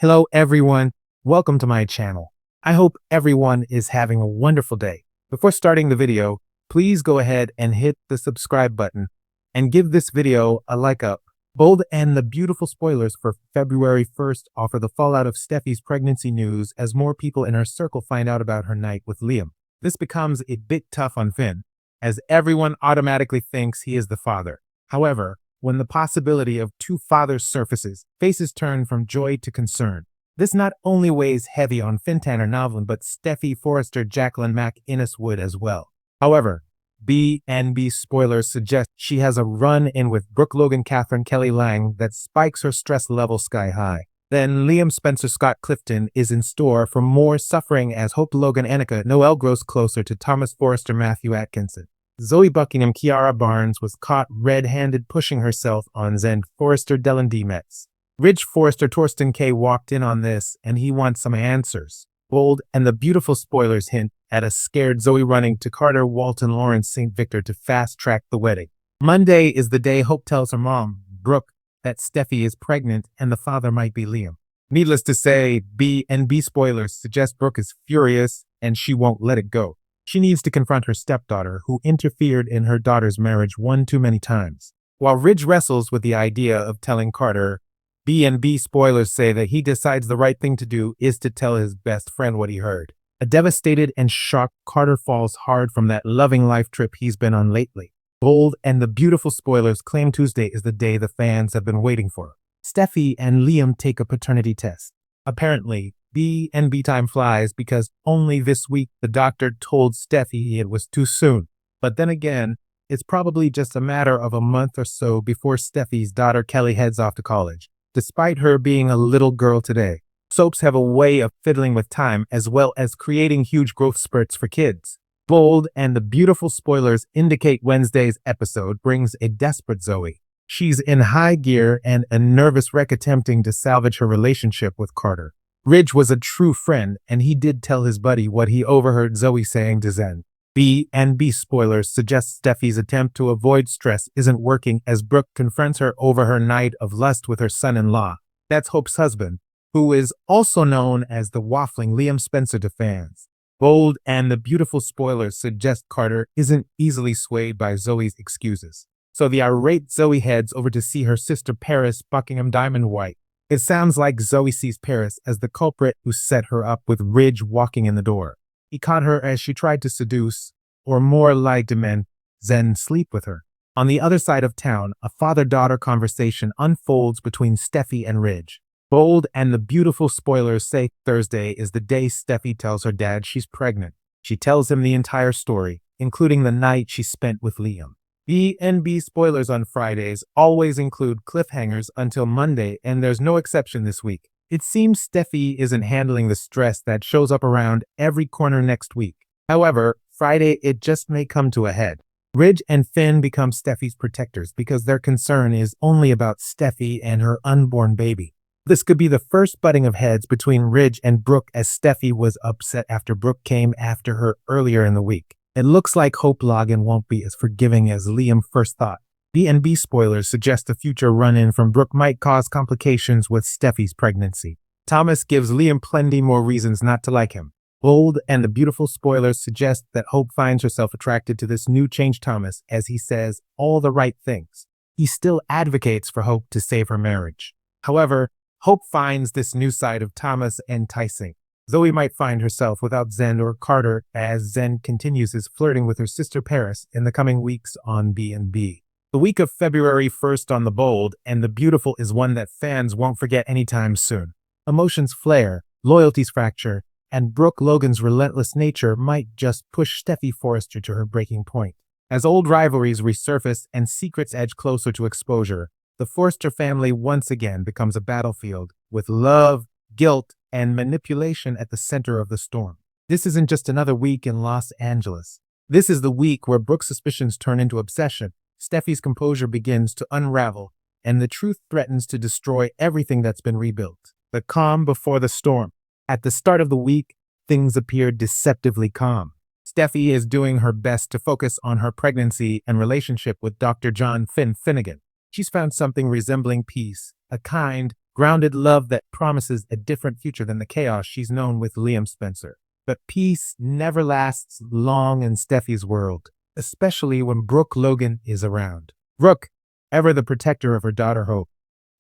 Hello everyone, welcome to my channel. I hope everyone is having a wonderful day. Before starting the video, please go ahead and hit the subscribe button and give this video a like up. Bold and the beautiful spoilers for February 1st offer the fallout of Steffi's pregnancy news as more people in her circle find out about her night with Liam. This becomes a bit tough on Finn, as everyone automatically thinks he is the father. However, when the possibility of two fathers surfaces, faces turn from joy to concern. This not only weighs heavy on Finn Tanner Novlin, but Steffi Forrester Jacqueline Mac Inneswood as well. However, B&B spoilers suggest she has a run-in with Brooke Logan Catherine Kelly Lang that spikes her stress level sky high. Then Liam Spencer Scott Clifton is in store for more suffering as Hope Logan Annika Noel grows closer to Thomas Forrester Matthew Atkinson. Zoe Buckingham Kiara Barnes was caught red-handed pushing herself on Zen Forrester Dylan D. Metz. Ridge Forrester Torsten K. walked in on this, and he wants some answers. Bold and the beautiful spoilers hint at a scared Zoe running to Carter Walton Lawrence St. Victor to fast-track the wedding. Monday is the day Hope tells her mom, Brooke, that Steffi is pregnant and the father might be Liam. Needless to say, B&B spoilers suggest Brooke is furious and she won't let it go. She needs to confront her stepdaughter, who interfered in her daughter's marriage one too many times. While Ridge wrestles with the idea of telling Carter, B&B spoilers say that he decides the right thing to do is to tell his best friend what he heard. A devastated and shocked Carter falls hard from that loving life trip he's been on lately. Bold and the beautiful spoilers claim Tuesday is the day the fans have been waiting for. Steffi and Liam take a paternity test. Apparently, B&B time flies because only this week the doctor told Steffi it was too soon. But then again, it's probably just a matter of a month or so before Steffi's daughter Kelly heads off to college. Despite her being a little girl today, soaps have a way of fiddling with time as well as creating huge growth spurts for kids. Bold and the beautiful spoilers indicate Wednesday's episode brings a desperate Zoe. She's in high gear and a nervous wreck attempting to salvage her relationship with Carter. Ridge was a true friend, and he did tell his buddy what he overheard Zoe saying to Zen. B&B spoilers suggest Steffi's attempt to avoid stress isn't working as Brooke confronts her over her night of lust with her son-in-law. That's Hope's husband, who is also known as the waffling Liam Spencer to fans. Bold and the beautiful spoilers suggest Carter isn't easily swayed by Zoe's excuses. So the irate Zoe heads over to see her sister Paris Buckingham Diamond White. It sounds like Zoe sees Paris as the culprit who set her up with Ridge walking in the door. He caught her as she tried to seduce, or more like demand, Zen sleep with her. On the other side of town, a father-daughter conversation unfolds between Steffi and Ridge. Bold and the beautiful spoilers say Thursday is the day Steffi tells her dad she's pregnant. She tells him the entire story, including the night she spent with Liam. B&B spoilers on Fridays always include cliffhangers until Monday, and there's no exception this week. It seems Steffi isn't handling the stress that shows up around every corner next week. However, Friday it just may come to a head. Ridge and Finn become Steffi's protectors because their concern is only about Steffi and her unborn baby. This could be the first butting of heads between Ridge and Brooke, as Steffi was upset after Brooke came after her earlier in the week. It looks like Hope Logan won't be as forgiving as Liam first thought. B&B spoilers suggest a future run-in from Brooke might cause complications with Steffi's pregnancy. Thomas gives Liam plenty more reasons not to like him. Bold and the beautiful spoilers suggest that Hope finds herself attracted to this new changed Thomas as he says all the right things. He still advocates for Hope to save her marriage. However, Hope finds this new side of Thomas enticing. Zoe might find herself without Zen or Carter as Zen continues his flirting with her sister Paris in the coming weeks on B&B. The week of February 1st on the Bold and the Beautiful is one that fans won't forget anytime soon. Emotions flare, loyalties fracture, and Brooke Logan's relentless nature might just push Steffi Forrester to her breaking point. As old rivalries resurface and secrets edge closer to exposure, the Forrester family once again becomes a battlefield with love, guilt, and manipulation at the center of the storm. This isn't just another week in Los Angeles. This is the week where Brooke's suspicions turn into obsession, Steffi's composure begins to unravel, and the truth threatens to destroy everything that's been rebuilt. The calm before the storm. At the start of the week, things appear deceptively calm. Steffi is doing her best to focus on her pregnancy and relationship with Dr. John Finnegan. She's found something resembling peace, a kind, Grounded love that promises a different future than the chaos she's known with Liam Spencer. But peace never lasts long in Steffi's world, especially when Brooke Logan is around. Brooke, ever the protector of her daughter Hope,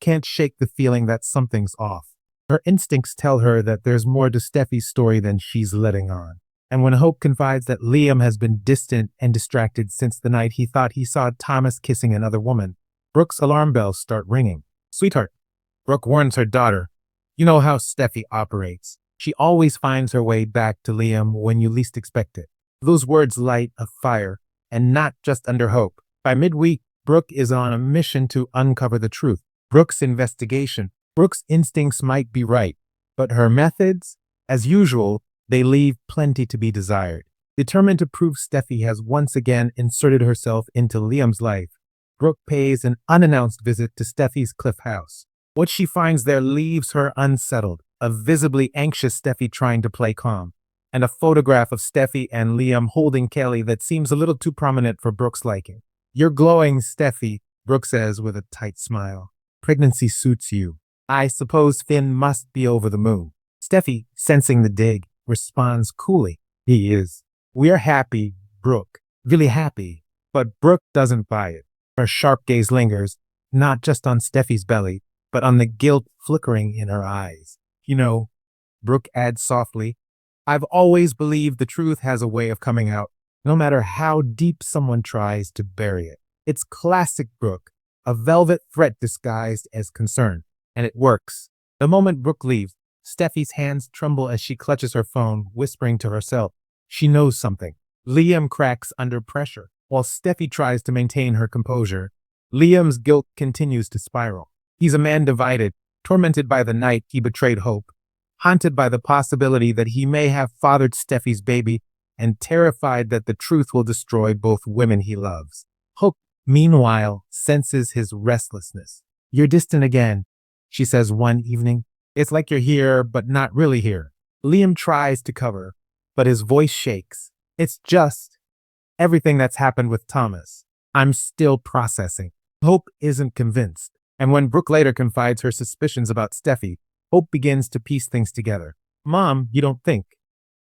can't shake the feeling that something's off. Her instincts tell her that there's more to Steffi's story than she's letting on. And when Hope confides that Liam has been distant and distracted since the night he thought he saw Thomas kissing another woman, Brooke's alarm bells start ringing. Sweetheart, Brooke warns her daughter, you know how Steffi operates. She always finds her way back to Liam when you least expect it. Those words light a fire, and not just under Hope. By midweek, Brooke is on a mission to uncover the truth. Brooke's investigation. Brooke's instincts might be right, but her methods, as usual, they leave plenty to be desired. Determined to prove Steffi has once again inserted herself into Liam's life, Brooke pays an unannounced visit to Steffi's cliff house. What she finds there leaves her unsettled, a visibly anxious Steffi trying to play calm, and a photograph of Steffi and Liam holding Kelly that seems a little too prominent for Brooke's liking. You're glowing, Steffi, Brooke says with a tight smile. Pregnancy suits you. I suppose Finn must be over the moon. Steffi, sensing the dig, responds coolly. He is. We're happy, Brooke. Really happy. But Brooke doesn't buy it. Her sharp gaze lingers, not just on Steffi's belly, but on the guilt flickering in her eyes. You know, Brooke adds softly, I've always believed the truth has a way of coming out, no matter how deep someone tries to bury it. It's classic Brooke, a velvet threat disguised as concern, and it works. The moment Brooke leaves, Steffi's hands tremble as she clutches her phone, whispering to herself. She knows something. Liam cracks under pressure. While Steffi tries to maintain her composure, Liam's guilt continues to spiral. He's a man divided, tormented by the night he betrayed Hope, haunted by the possibility that he may have fathered Steffi's baby, and terrified that the truth will destroy both women he loves. Hope, meanwhile, senses his restlessness. You're distant again, she says one evening. It's like you're here, but not really here. Liam tries to cover, but his voice shakes. It's just everything that's happened with Thomas. I'm still processing. Hope isn't convinced. And when Brooke later confides her suspicions about Steffi, Hope begins to piece things together. Mom, you don't think?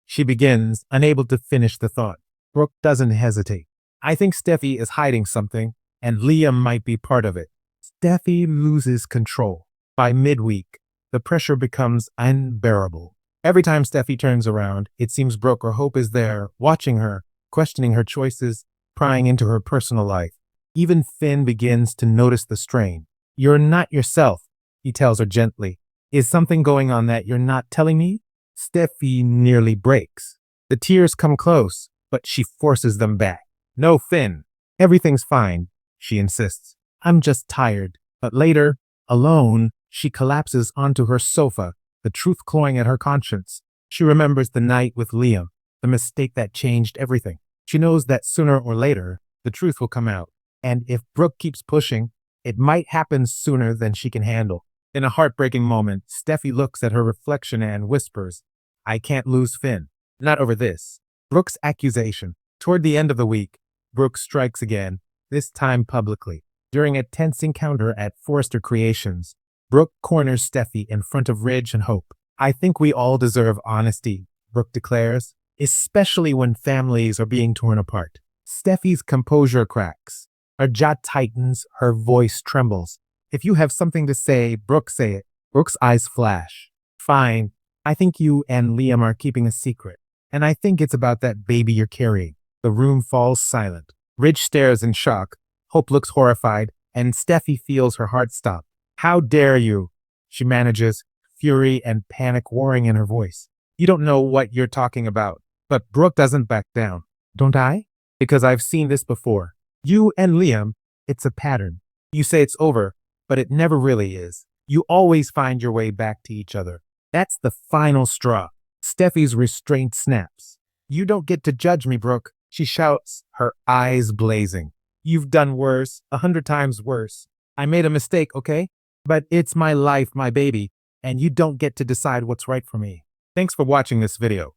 She begins, unable to finish the thought. Brooke doesn't hesitate. I think Steffi is hiding something, and Liam might be part of it. Steffi loses control. By midweek, the pressure becomes unbearable. Every time Steffi turns around, it seems Brooke or Hope is there, watching her, questioning her choices, prying into her personal life. Even Finn begins to notice the strain. You're not yourself, he tells her gently. Is something going on that you're not telling me? Steffi nearly breaks. The tears come close, but she forces them back. No, Finn. Everything's fine, she insists. I'm just tired. But later, alone, she collapses onto her sofa, the truth clawing at her conscience. She remembers the night with Liam, the mistake that changed everything. She knows that sooner or later, the truth will come out. And if Brooke keeps pushing, it might happen sooner than she can handle. In a heartbreaking moment, Steffi looks at her reflection and whispers, I can't lose Finn. Not over this. Brooke's accusation. Toward the end of the week, Brooke strikes again, this time publicly. During a tense encounter at Forrester Creations, Brooke corners Steffi in front of Ridge and Hope. I think we all deserve honesty, Brooke declares, especially when families are being torn apart. Steffi's composure cracks. Her jaw tightens, her voice trembles. If you have something to say, Brooke, say it. Brooke's eyes flash. Fine. I think you and Liam are keeping a secret. And I think it's about that baby you're carrying. The room falls silent. Ridge stares in shock. Hope looks horrified, and Steffi feels her heart stop. How dare you? She manages, fury and panic warring in her voice. You don't know what you're talking about. But Brooke doesn't back down. Don't I? Because I've seen this before. You and Liam, it's a pattern. You say it's over, but it never really is. You always find your way back to each other. That's the final straw. Steffi's restraint snaps. You don't get to judge me, Brooke, she shouts, her eyes blazing. You've done worse, 100 times worse. I made a mistake, okay? But it's my life, my baby, and you don't get to decide what's right for me. Thanks for watching this video.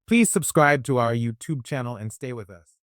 Please subscribe to our YouTube channel and stay with us.